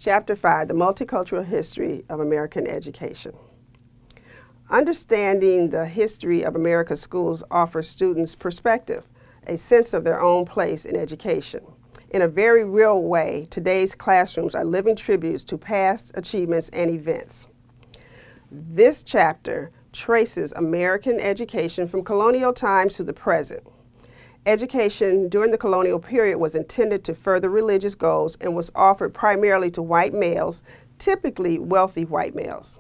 Chapter 5, The Multicultural History of American Education. Understanding the history of America's schools offers students perspective, a sense of their own place in education. In a very real way, today's classrooms are living tributes to past achievements and events. This chapter traces American education from colonial times to the present. Education during the colonial period was intended to further religious goals and was offered primarily to white males, typically wealthy white males.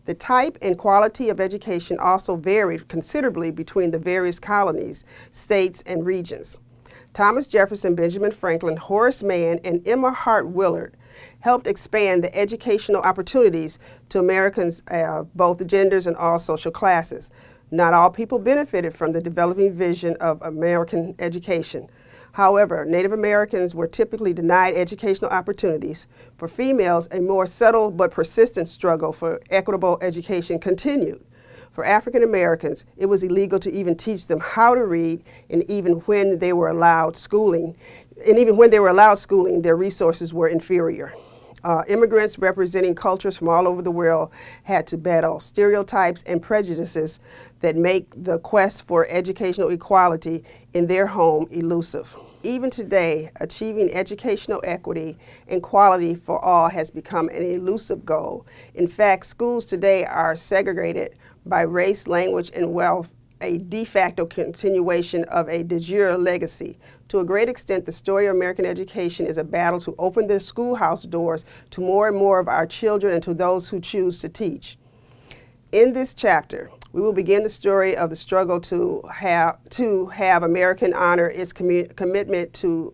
The type and quality of education also varied considerably between the various colonies, states, and regions. Thomas Jefferson, Benjamin Franklin, Horace Mann, and Emma Hart Willard helped expand the educational opportunities to Americans, both genders and all social classes. Not all people benefited from the developing vision of American education. However, Native Americans were typically denied educational opportunities. For females, a more subtle but persistent struggle for equitable education continued. For African Americans, it was illegal to even teach them how to read, and even when they were allowed schooling, their resources were inferior. Immigrants representing cultures from all over the world had to battle stereotypes and prejudices that make the quest for educational equality in their home elusive. Even today, achieving educational equity and quality for all has become an elusive goal. In fact, schools today are segregated by race, language, and wealth, a de facto continuation of a de jure legacy. To a great extent, the story of American education is a battle to open the schoolhouse doors to more and more of our children and to those who choose to teach. In this chapter, we will begin the story of the struggle to have American honor its commitment to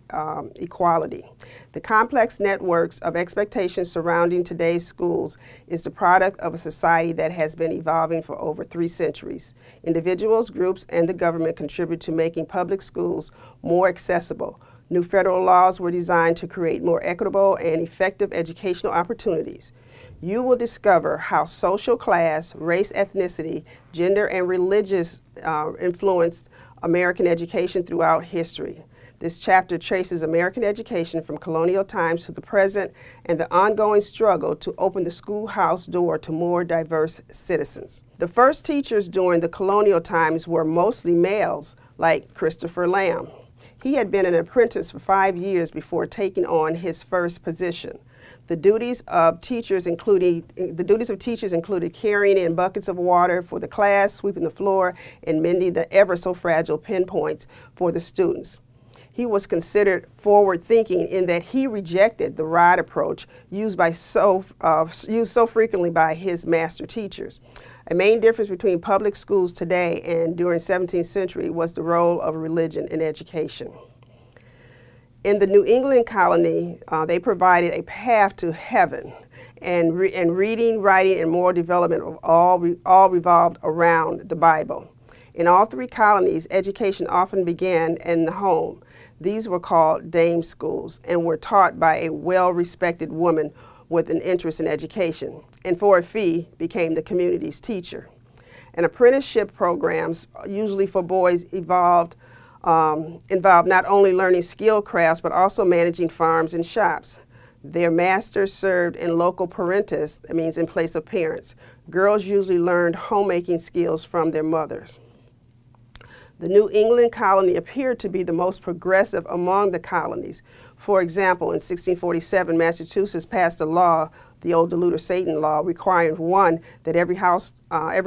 equality. The complex networks of expectations surrounding today's schools is the product of a society that has been evolving for over 3 centuries. Individuals, groups, and the government contribute to making public schools more accessible. New federal laws were designed to create more equitable and effective educational opportunities. You will discover how social class, race, ethnicity, gender, and religious influenced American education throughout history. This chapter traces American education from colonial times to the present and the ongoing struggle to open the schoolhouse door to more diverse citizens. The first teachers during the colonial times were mostly males, like Christopher Lamb. He had been an apprentice for 5 years before taking on his first position. The duties of teachers included carrying in buckets of water for the class, sweeping the floor, and mending the ever so fragile pen points for the students. He was considered forward-thinking in that he rejected the rod approach used so frequently by his master teachers. A main difference between public schools today and during the 17th century was the role of religion in education. In the New England colony, they provided a path to heaven, and reading, writing, and moral development all revolved around the Bible. In all 3 colonies, education often began in the home. These were called dame schools and were taught by a well-respected woman with an interest in education, and for a fee became the community's teacher. And apprenticeship programs, usually for boys, involved not only learning skilled crafts, but also managing farms and shops. Their masters served in local parentis, that means in place of parents. Girls usually learned homemaking skills from their mothers. The New England colony appeared to be the most progressive among the colonies. For example, in 1647, Massachusetts passed a law, the old Deluder-Satan law, requiring 1, that every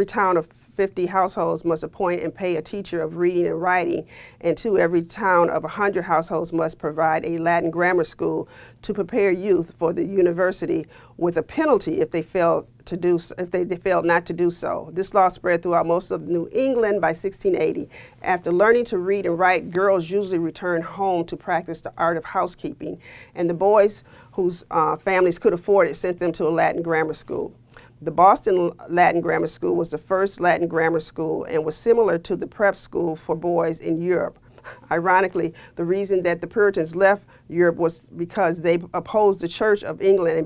town of 50 households must appoint and pay a teacher of reading and writing, and 2, every town of 100 households must provide a Latin grammar school to prepare youth for the university, with a penalty if they failed not to do so. This law spread throughout most of New England by 1680. After learning to read and write, girls usually returned home to practice the art of housekeeping, and the boys whose families could afford it sent them to a Latin grammar school. The Boston Latin Grammar School was the first Latin grammar school and was similar to the prep school for boys in Europe. Ironically, the reason that the Puritans left Europe was because they opposed the Church of England and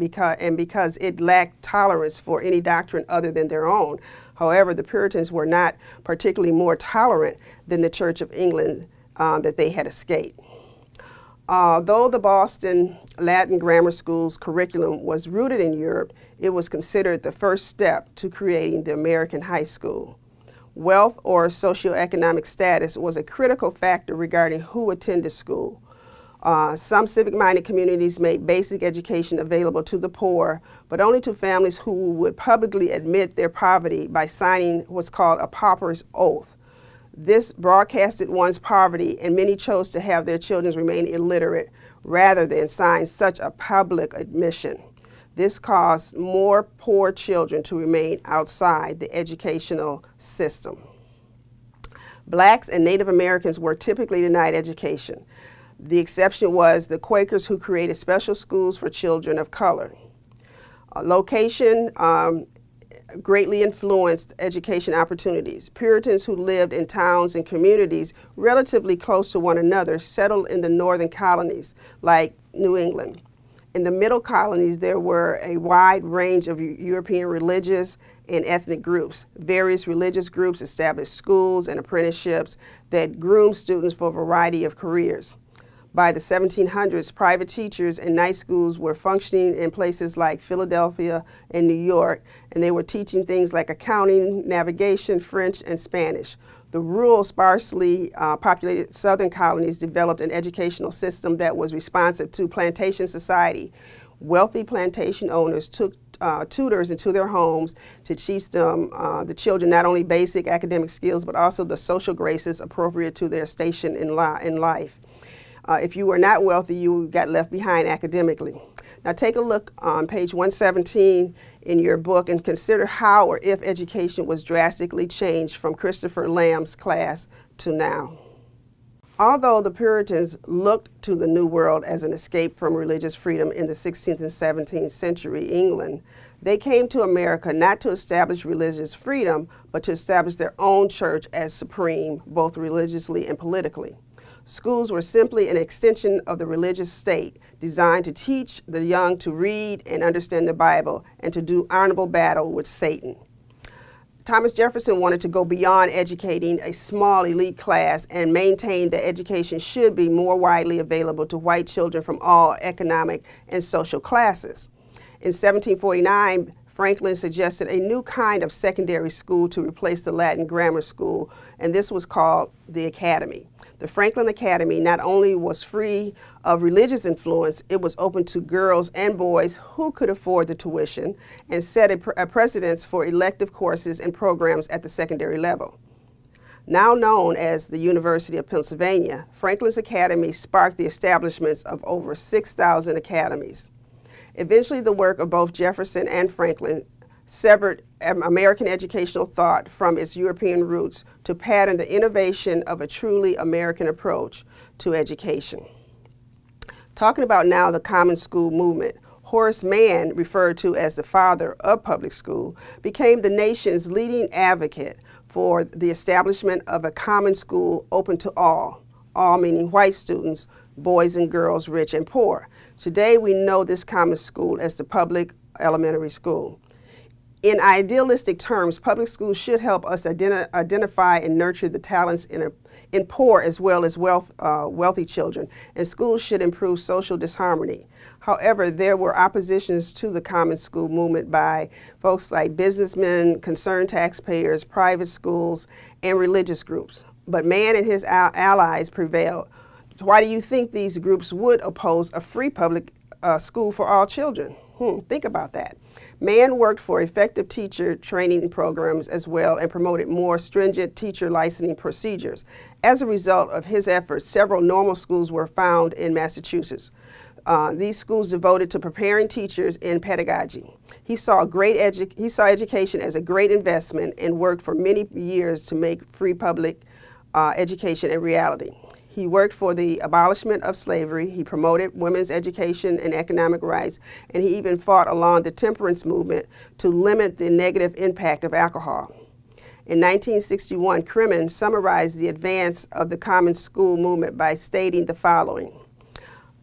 because it lacked tolerance for any doctrine other than their own. However, the Puritans were not particularly more tolerant than the Church of England that they had escaped. Though the Boston Latin Grammar School's curriculum was rooted in Europe, it was considered the first step to creating the American high school. Wealth or socioeconomic status was a critical factor regarding who attended school. Some civic-minded communities made basic education available to the poor, but only to families who would publicly admit their poverty by signing what's called a pauper's oath. This broadcasted one's poverty, and many chose to have their children remain illiterate rather than sign such a public admission. This caused more poor children to remain outside the educational system. Blacks and Native Americans were typically denied education. The exception was the Quakers, who created special schools for children of color. Location greatly influenced education opportunities. Puritans who lived in towns and communities relatively close to one another settled in the northern colonies, like New England. In the middle colonies, there were a wide range of European religious and ethnic groups. Various religious groups established schools and apprenticeships that groomed students for a variety of careers. By the 1700s, private teachers and night schools were functioning in places like Philadelphia and New York, and they were teaching things like accounting, navigation, French, and Spanish. The rural, sparsely populated southern colonies developed an educational system that was responsive to plantation society. Wealthy plantation owners took tutors into their homes to teach them, the children, not only basic academic skills, but also the social graces appropriate to their station in life. If you were not wealthy, you got left behind academically. Now take a look on page 117 in your book and consider how or if education was drastically changed from Christopher Lamb's class to now. Although the Puritans looked to the New World as an escape from religious freedom in the 16th and 17th century England, they came to America not to establish religious freedom, but to establish their own church as supreme, both religiously and politically. Schools were simply an extension of the religious state, designed to teach the young to read and understand the Bible and to do honorable battle with Satan. Thomas Jefferson wanted to go beyond educating a small elite class and maintained that education should be more widely available to white children from all economic and social classes. In 1749, Franklin suggested a new kind of secondary school to replace the Latin grammar school, and this was called the Academy. The Franklin Academy not only was free of religious influence, it was open to girls and boys who could afford the tuition and set a precedence for elective courses and programs at the secondary level. Now known as the University of Pennsylvania, Franklin's Academy sparked the establishments of over 6,000 academies. Eventually, the work of both Jefferson and Franklin severed American educational thought from its European roots to pattern the innovation of a truly American approach to education. Talking about now the common school movement, Horace Mann, referred to as the father of public school, became the nation's leading advocate for the establishment of a common school open to all meaning white students, boys and girls, rich and poor. Today we know this common school as the public elementary school. In idealistic terms, public schools should help us identify and nurture the talents in poor as well as wealthy children, and schools should improve social disharmony. However, there were oppositions to the common school movement by folks like businessmen, concerned taxpayers, private schools, and religious groups. But Mann and his allies prevailed. Why do you think these groups would oppose a free public school for all children? Think about that. Mann worked for effective teacher training programs as well and promoted more stringent teacher licensing procedures. As a result of his efforts, several normal schools were found in Massachusetts. These schools devoted to preparing teachers in pedagogy. He saw education as a great investment and worked for many years to make free public education a reality. He worked for the abolishment of slavery. He promoted women's education and economic rights, and he even fought along the temperance movement to limit the negative impact of alcohol. In 1961, Kremen summarized the advance of the common school movement by stating the following: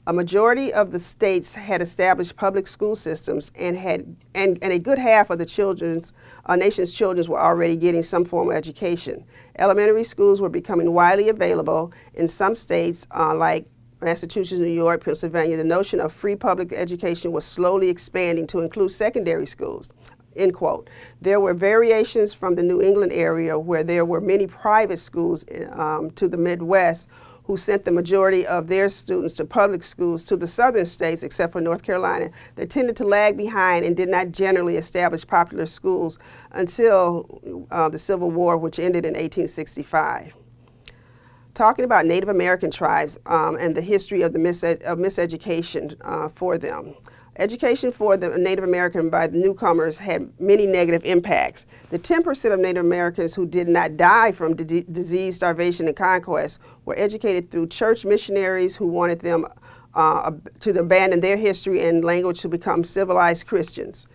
a majority of the states had established public school systems and a good half of the nation's children were already getting some form of education. Elementary schools were becoming widely available in some states like Massachusetts, New York, Pennsylvania, the notion of free public education was slowly expanding to include secondary schools. End quote. There were variations from the New England area where there were many private schools to the Midwest who sent the majority of their students to public schools to the southern states, except for North Carolina, that tended to lag behind and did not generally establish popular schools until the Civil War, which ended in 1865. Talking about Native American tribes and the history of the miseducation for them. Education for the Native American by the newcomers had many negative impacts. The 10% of Native Americans who did not die from disease, starvation, and conquest were educated through church missionaries who wanted them to abandon their history and language to become civilized Christians.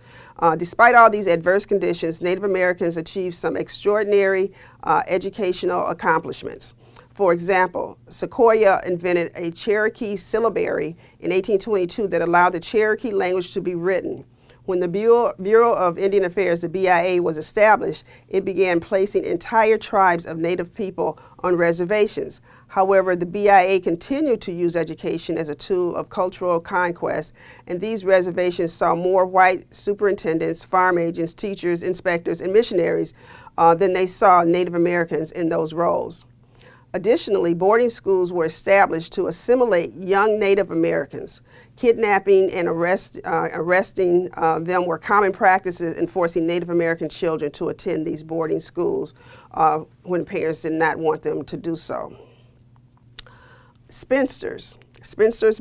Despite all these adverse conditions, Native Americans achieved some extraordinary educational accomplishments. For example, Sequoyah invented a Cherokee syllabary in 1822 that allowed the Cherokee language to be written. When the Bureau of Indian Affairs, the BIA, was established, it began placing entire tribes of Native people on reservations. However, the BIA continued to use education as a tool of cultural conquest, and these reservations saw more white superintendents, farm agents, teachers, inspectors, and missionaries than they saw Native Americans in those roles. Additionally, boarding schools were established to assimilate young Native Americans. Kidnapping and arresting them were common practices in forcing Native American children to attend these boarding schools when parents did not want them to do so. Spinsters,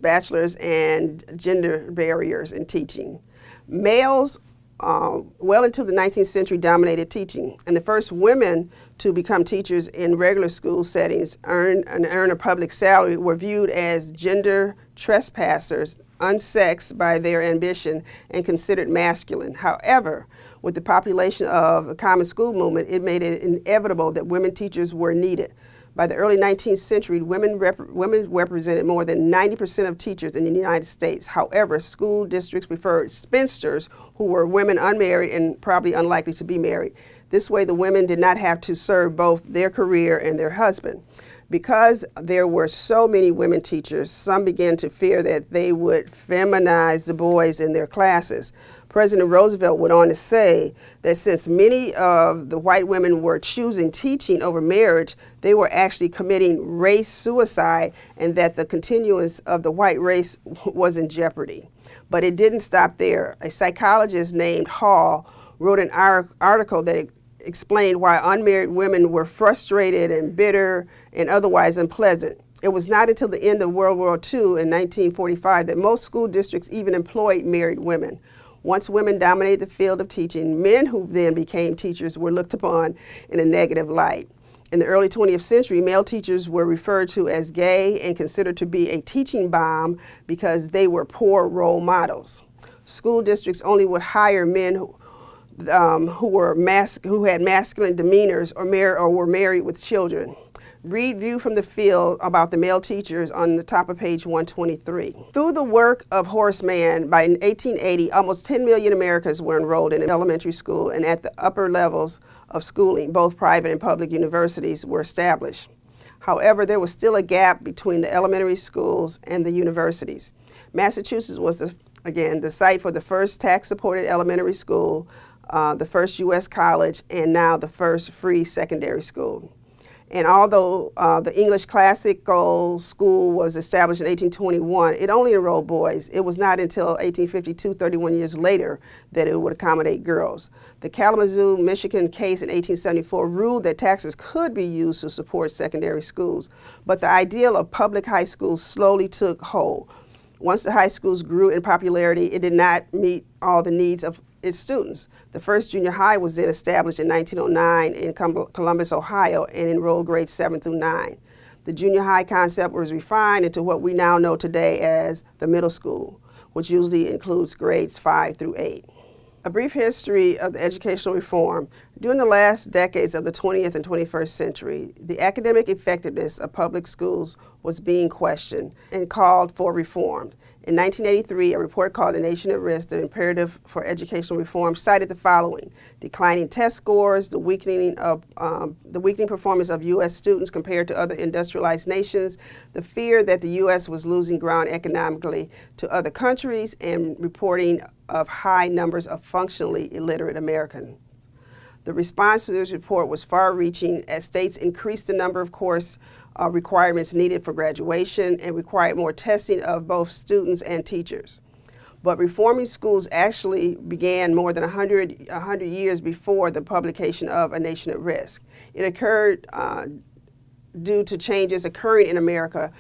bachelors, and gender barriers in teaching. Males well into the 19th century dominated teaching, and the first women to become teachers in regular school settings earn a public salary were viewed as gender trespassers, unsexed by their ambition, and considered masculine. However, with the population of the common school movement, it made it inevitable that women teachers were needed. By the early 19th century, women represented more than 90% of teachers in the United States. However, school districts preferred spinsters, who were women unmarried and probably unlikely to be married. This way, the women did not have to serve both their career and their husband. Because there were so many women teachers, some began to fear that they would feminize the boys in their classes. President Roosevelt went on to say that since many of the white women were choosing teaching over marriage, they were actually committing race suicide, and that the continuance of the white race was in jeopardy. But it didn't stop there. A psychologist named Hall wrote an article that explained why unmarried women were frustrated and bitter and otherwise unpleasant. It was not until the end of World War II in 1945 that most school districts even employed married women. Once women dominated the field of teaching, men who then became teachers were looked upon in a negative light. In the early 20th century, male teachers were referred to as gay and considered to be a teaching bomb because they were poor role models. School districts only would hire men who had masculine demeanors or were married with children. Read View from the Field about the male teachers on the top of page 123. Through the work of Horace Mann, by 1880, almost 10 million Americans were enrolled in elementary school, and at the upper levels of schooling, both private and public universities were established. However, there was still a gap between the elementary schools and the universities. Massachusetts was, the site for the first tax-supported elementary school, the first U.S. college, and now the first free secondary school. And although the English Classical School was established in 1821, it only enrolled boys. It was not until 1852, 31 years later, that it would accommodate girls. The Kalamazoo, Michigan case in 1874 ruled that taxes could be used to support secondary schools, but the ideal of public high schools slowly took hold. Once the high schools grew in popularity, it did not meet all the needs of its students. The first junior high was then established in 1909 in Columbus, Ohio, and enrolled grades 7 through 9. The junior high concept was refined into what we now know today as the middle school, which usually includes grades 5 through 8. A brief history of the educational reform. During the last decades of the 20th and 21st century, the academic effectiveness of public schools was was being questioned and called for reform. In 1983, a report called A Nation at Risk, The Imperative for Educational Reform, cited the following: declining test scores, the weakening performance of U.S. students compared to other industrialized nations, the fear that the U.S. was losing ground economically to other countries, and reporting of high numbers of functionally illiterate Americans. The response to this report was far-reaching as states increased the number of course requirements needed for graduation and required more testing of both students and teachers. But reforming schools actually began more than 100 years before the publication of A Nation at Risk. It occurred due to changes occurring in America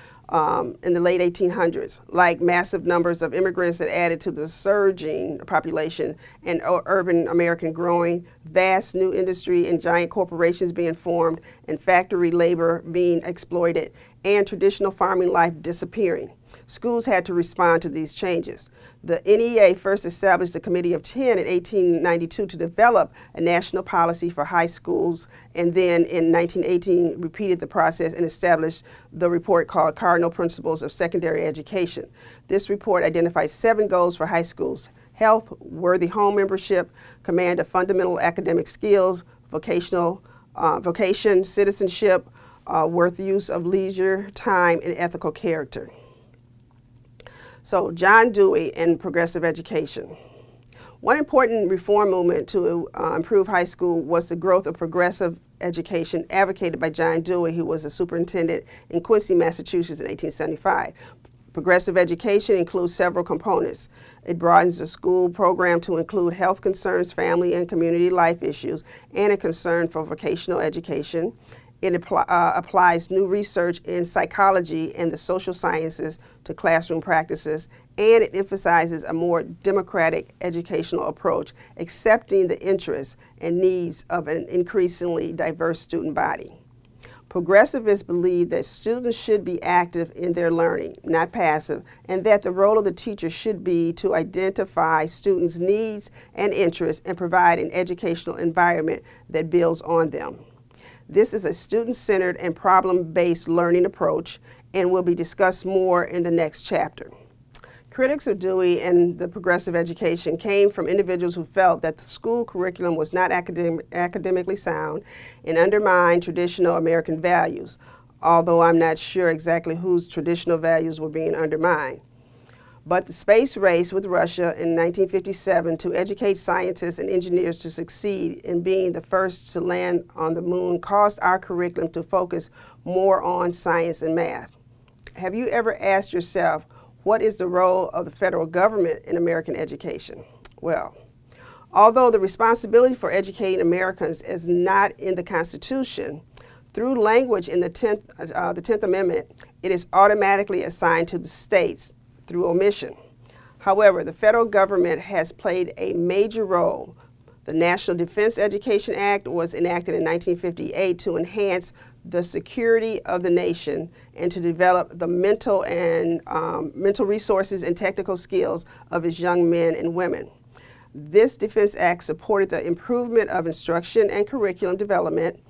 in the late 1800s, like massive numbers of immigrants that added to the surging population and urban American growing, vast new industry and giant corporations being formed, and factory labor being exploited, and traditional farming life disappearing. Schools had to respond to these changes. The NEA first established the Committee of 10 in 1892 to develop a national policy for high schools, and then in 1918 repeated the process and established the report called Cardinal Principles of Secondary Education. This report identifies 7 goals for high schools: health, worthy home membership, command of fundamental academic skills, vocation, citizenship, worth use of leisure, time, and ethical character. So, John Dewey and progressive education. One important reform movement to improve high school was the growth of progressive education advocated by John Dewey, who was a superintendent in Quincy, Massachusetts in 1875. Progressive education includes several components. It broadens the school program to include health concerns, family and community life issues, and a concern for vocational education. It applies new research in psychology and the social sciences to classroom practices, and it emphasizes a more democratic educational approach, accepting the interests and needs of an increasingly diverse student body. Progressivists believe that students should be active in their learning, not passive, and that the role of the teacher should be to identify students' needs and interests and provide an educational environment that builds on them. This is a student-centered and problem-based learning approach and will be discussed more in the next chapter. Critics of Dewey and the progressive education came from individuals who felt that the school curriculum was not academically sound and undermined traditional American values, although I'm not sure exactly whose traditional values were being undermined. But the space race with Russia in 1957 to educate scientists and engineers to succeed in being the first to land on the moon caused our curriculum to focus more on science and math. Have you ever asked yourself, what is the role of the federal government in American education? Well, although the responsibility for educating Americans is not in the Constitution, through language in the 10th Amendment, it is automatically assigned to the states through omission. However, the federal government has played a major role. The National Defense Education Act was enacted in 1958 to enhance the security of the nation and to develop the mental resources and technical skills of its young men and women. This Defense Act supported the improvement of instruction and curriculum development.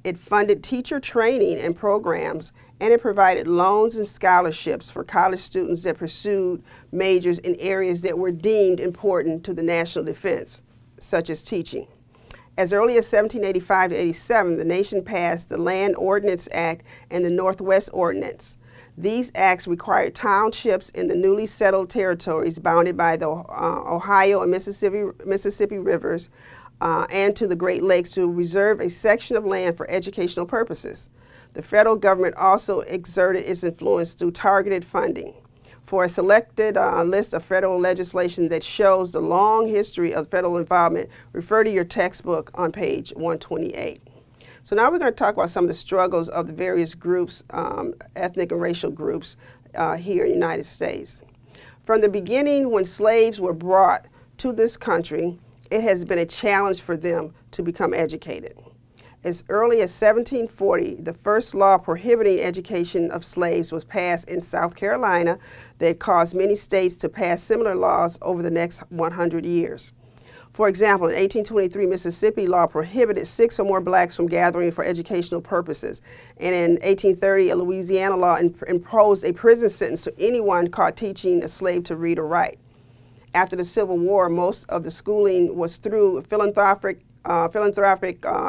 It funded teacher training and programs, and it provided loans and scholarships for college students that pursued majors in areas that were deemed important to the national defense, such as teaching. As early as 1785 to 87, the nation passed the Land Ordinance Act and the Northwest Ordinance. These acts required townships in the newly settled territories bounded by the Ohio and Mississippi rivers and to the Great Lakes to reserve a section of land for educational purposes. The federal government also exerted its influence through targeted funding. For a selected list of federal legislation that shows the long history of federal involvement, refer to your textbook on page 128. So now we're going to talk about some of the struggles of the various groups, ethnic and racial groups here in the United States. From the beginning, when slaves were brought to this country, it has been a challenge for them to become educated. As early as 1740, the first law prohibiting education of slaves was passed in South Carolina that caused many states to pass similar laws over the next 100 years. For example, in 1823, Mississippi law prohibited 6 or more blacks from gathering for educational purposes. And in 1830, a Louisiana law imposed a prison sentence to anyone caught teaching a slave to read or write. After the Civil War, most of the schooling was through philanthropic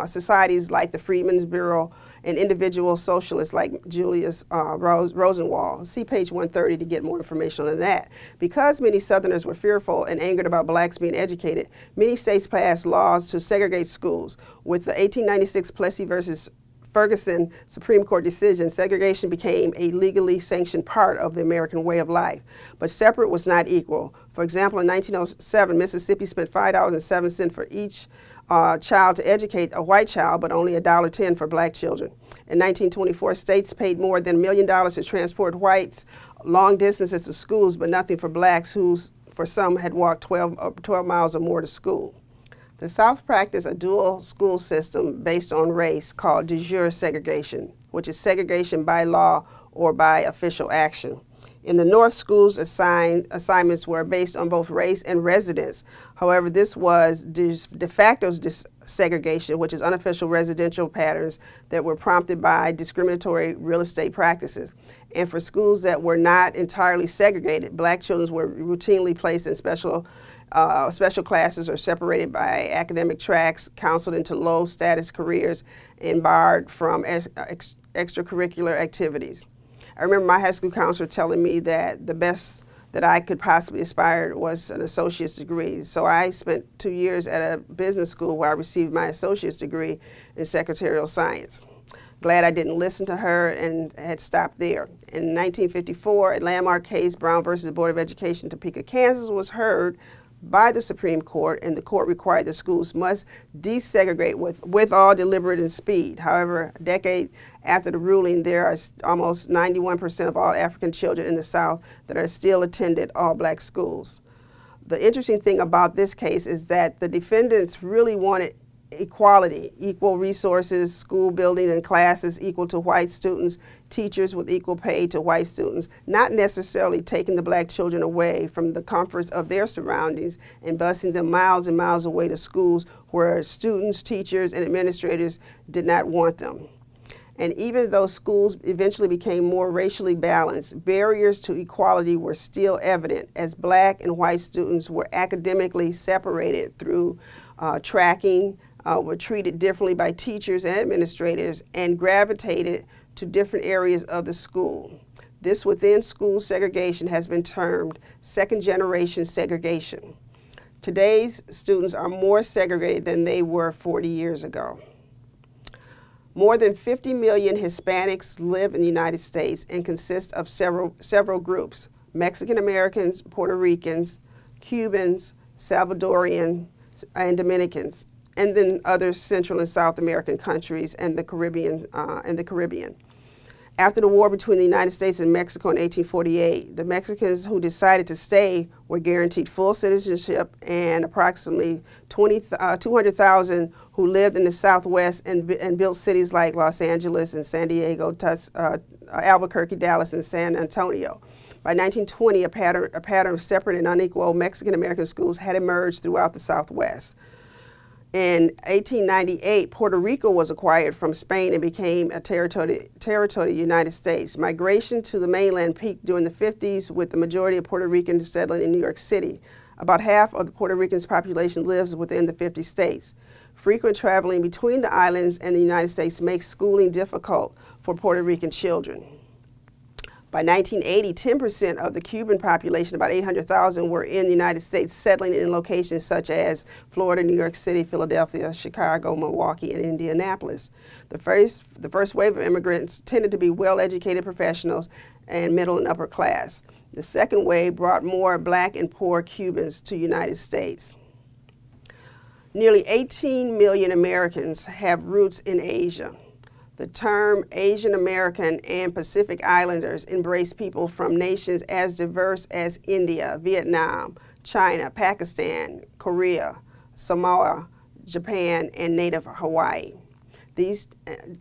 societies like the Freedmen's Bureau and individual socialists like Julius Rosenwald. See page 130 to get more information on that. Because many Southerners were fearful and angered about blacks being educated, many states passed laws to segregate schools. With the 1896 Plessy versus Ferguson Supreme Court decision, segregation became a legally sanctioned part of the American way of life. But separate was not equal. For example, in 1907, Mississippi spent $5.07 for each child to educate a white child, but only $1.10 for black children. In 1924, states paid more than $1 million to transport whites long distances to schools, but nothing for blacks who, for some, had walked 12 miles or more to school. The South practiced a dual school system based on race called de jure segregation, which is segregation by law or by official action. In the North, schools assignments were based on both race and residence. However, this was de facto segregation, which is unofficial residential patterns that were prompted by discriminatory real estate practices. And for schools that were not entirely segregated, black children were routinely placed in special classes or separated by academic tracks, counseled into low-status careers, and barred from extracurricular activities. I remember my high school counselor telling me that the best that I could possibly aspire was an associate's degree. So I spent 2 years at a business school where I received my associate's degree in secretarial science. Glad I didn't listen to her and had stopped there. In 1954, a landmark case, Brown versus Board of Education, Topeka, Kansas, was heard by the Supreme Court, and the court required that schools must desegregate with all deliberate and speed. However, a decade after the ruling, there are almost 91% of all African children in the South that are still attended all black schools. The interesting thing about this case is that the defendants really wanted equality, equal resources, school buildings and classes equal to white students, teachers with equal pay to white students, not necessarily taking the black children away from the comforts of their surroundings and busing them miles and miles away to schools where students, teachers, and administrators did not want them. And even though schools eventually became more racially balanced, barriers to equality were still evident as black and white students were academically separated through tracking, were treated differently by teachers and administrators, and gravitated to different areas of the school. This within-school segregation has been termed second-generation segregation. Today's students are more segregated than they were 40 years ago. More than 50 million Hispanics live in the United States and consist of several groups: Mexican Americans, Puerto Ricans, Cubans, Salvadorians, and Dominicans, and then other Central and South American countries and the Caribbean. After the war between the United States and Mexico in 1848, the Mexicans who decided to stay were guaranteed full citizenship, and approximately 200,000 who lived in the Southwest and built cities like Los Angeles and San Diego, Albuquerque, Dallas, and San Antonio. By 1920, a pattern of separate and unequal Mexican-American schools had emerged throughout the Southwest. In 1898, Puerto Rico was acquired from Spain and became a territory of the United States. Migration to the mainland peaked during the 50s, with the majority of Puerto Ricans settling in New York City. About half of the Puerto Ricans' population lives within the 50 states. Frequent traveling between the islands and the United States makes schooling difficult for Puerto Rican children. By 1980, 10% of the Cuban population, about 800,000, were in the United States, settling in locations such as Florida, New York City, Philadelphia, Chicago, Milwaukee, and Indianapolis. The first wave of immigrants tended to be well-educated professionals and middle and upper class. The second wave brought more black and poor Cubans to the United States. Nearly 18 million Americans have roots in Asia. The term Asian American and Pacific Islanders embrace people from nations as diverse as India, Vietnam, China, Pakistan, Korea, Samoa, Japan, and native Hawaii. These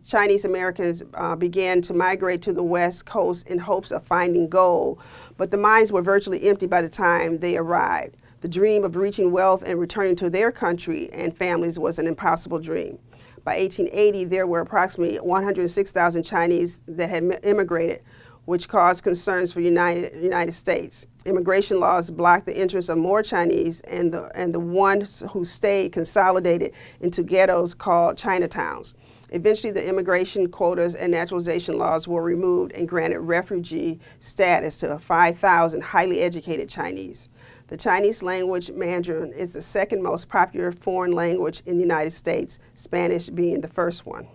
Chinese Americans began to migrate to the West Coast in hopes of finding gold, but the mines were virtually empty by the time they arrived. The dream of reaching wealth and returning to their country and families was an impossible dream. By 1880, there were approximately 106,000 Chinese that had immigrated, which caused concerns for the United States. Immigration laws blocked the entrance of more Chinese, and the ones who stayed consolidated into ghettos called Chinatowns. Eventually, the immigration quotas and naturalization laws were removed and granted refugee status to 5,000 highly educated Chinese. The Chinese language, Mandarin, is the second most popular foreign language in the United States, Spanish being the first one.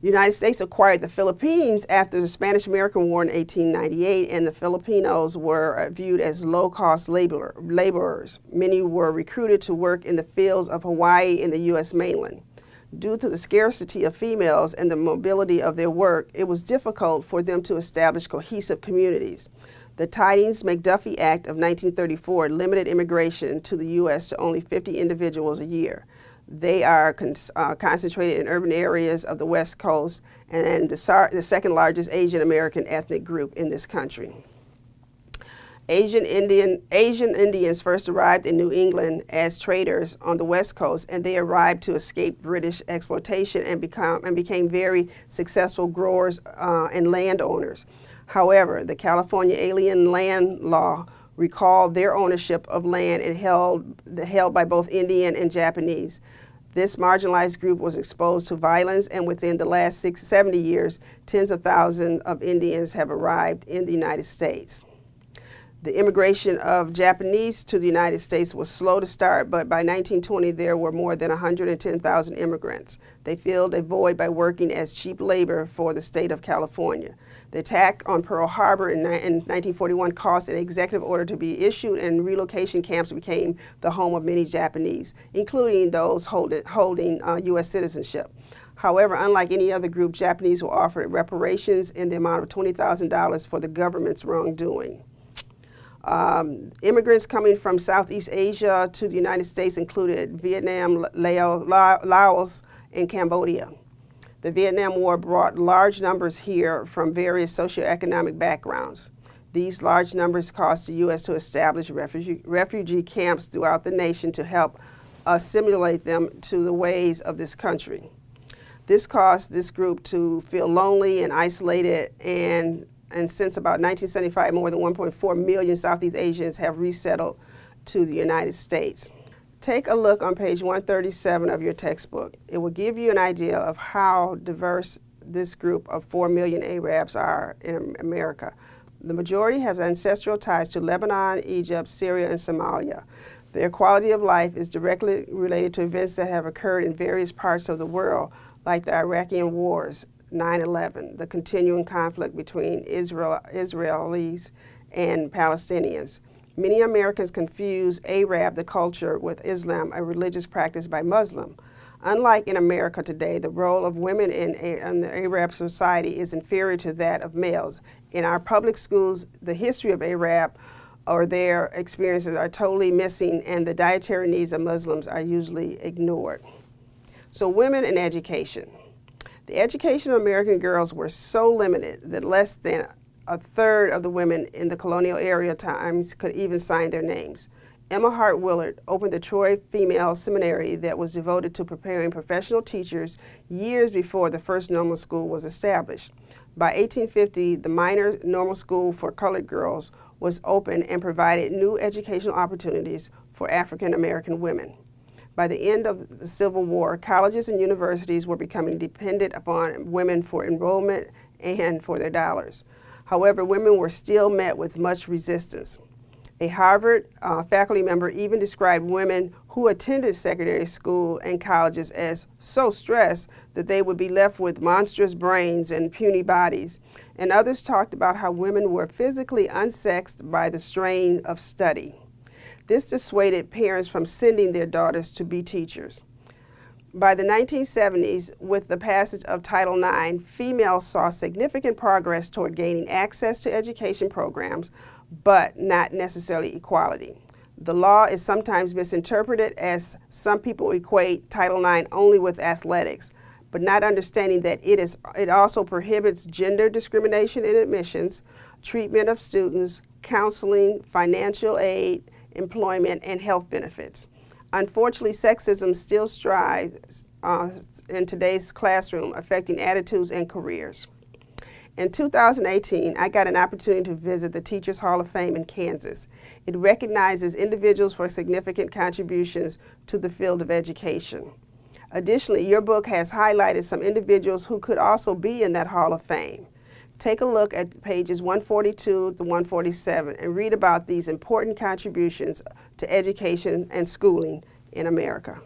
The United States acquired the Philippines after the Spanish-American War in 1898, and the Filipinos were viewed as low-cost laborers. Many were recruited to work in the fields of Hawaii and the U.S. mainland. Due to the scarcity of females and the mobility of their work, it was difficult for them to establish cohesive communities. The Tidings-McDuffie Act of 1934 limited immigration to the U.S. to only 50 individuals a year. They are concentrated in urban areas of the West Coast and the second largest Asian American ethnic group in this country. Asian Indians first arrived in New England as traders on the West Coast, and they arrived to escape British exploitation and became very successful growers and landowners. However, the California Alien Land Law recalled their ownership of land and held by both Indian and Japanese. This marginalized group was exposed to violence, and within the last 70 years, tens of thousands of Indians have arrived in the United States. The immigration of Japanese to the United States was slow to start, but by 1920 there were more than 110,000 immigrants. They filled a void by working as cheap labor for the state of California. The attack on Pearl Harbor in 1941 caused an executive order to be issued, and relocation camps became the home of many Japanese, including those holding U.S. citizenship. However, unlike any other group, Japanese were offered reparations in the amount of $20,000 for the government's wrongdoing. Immigrants coming from Southeast Asia to the United States included Vietnam, Laos, and Cambodia. The Vietnam War brought large numbers here from various socioeconomic backgrounds. These large numbers caused the U.S. to establish refugee camps throughout the nation to help assimilate them to the ways of this country. This caused this group to feel lonely and isolated, and since about 1975, more than 1.4 million Southeast Asians have resettled to the United States. Take a look on page 137 of your textbook. It will give you an idea of how diverse this group of 4 million Arabs are in America. The majority have ancestral ties to Lebanon, Egypt, Syria, and Somalia. Their quality of life is directly related to events that have occurred in various parts of the world, like the Iraqi wars, 9/11, the continuing conflict between Israelis and Palestinians. Many Americans confuse Arab, the culture, with Islam, a religious practice by Muslims. Unlike in America today, the role of women in the Arab society is inferior to that of males. In our public schools, the history of Arab or their experiences are totally missing, and the dietary needs of Muslims are usually ignored. So women in education. The education of American girls were so limited that less than a third of the women in the colonial era times could even sign their names. Emma Hart Willard opened the Troy Female Seminary that was devoted to preparing professional teachers years before the first normal school was established. By 1850, the minor normal school for colored girls was open and provided new educational opportunities for African American women. By the end of the Civil War, colleges and universities were becoming dependent upon women for enrollment and for their dollars. However, women were still met with much resistance. A Harvard faculty member even described women who attended secondary school and colleges as so stressed that they would be left with monstrous brains and puny bodies. And others talked about how women were physically unsexed by the strain of study. This dissuaded parents from sending their daughters to be teachers. By the 1970s, with the passage of Title IX, females saw significant progress toward gaining access to education programs, but not necessarily equality. The law is sometimes misinterpreted as some people equate Title IX only with athletics, but not understanding that it also prohibits gender discrimination in admissions, treatment of students, counseling, financial aid, employment, and health benefits. Unfortunately, sexism still strives in today's classroom, affecting attitudes and careers. In 2018, I got an opportunity to visit the Teachers Hall of Fame in Kansas. It recognizes individuals for significant contributions to the field of education. Additionally, your book has highlighted some individuals who could also be in that Hall of Fame. Take a look at pages 142 to 147 and read about these important contributions to education and schooling in America.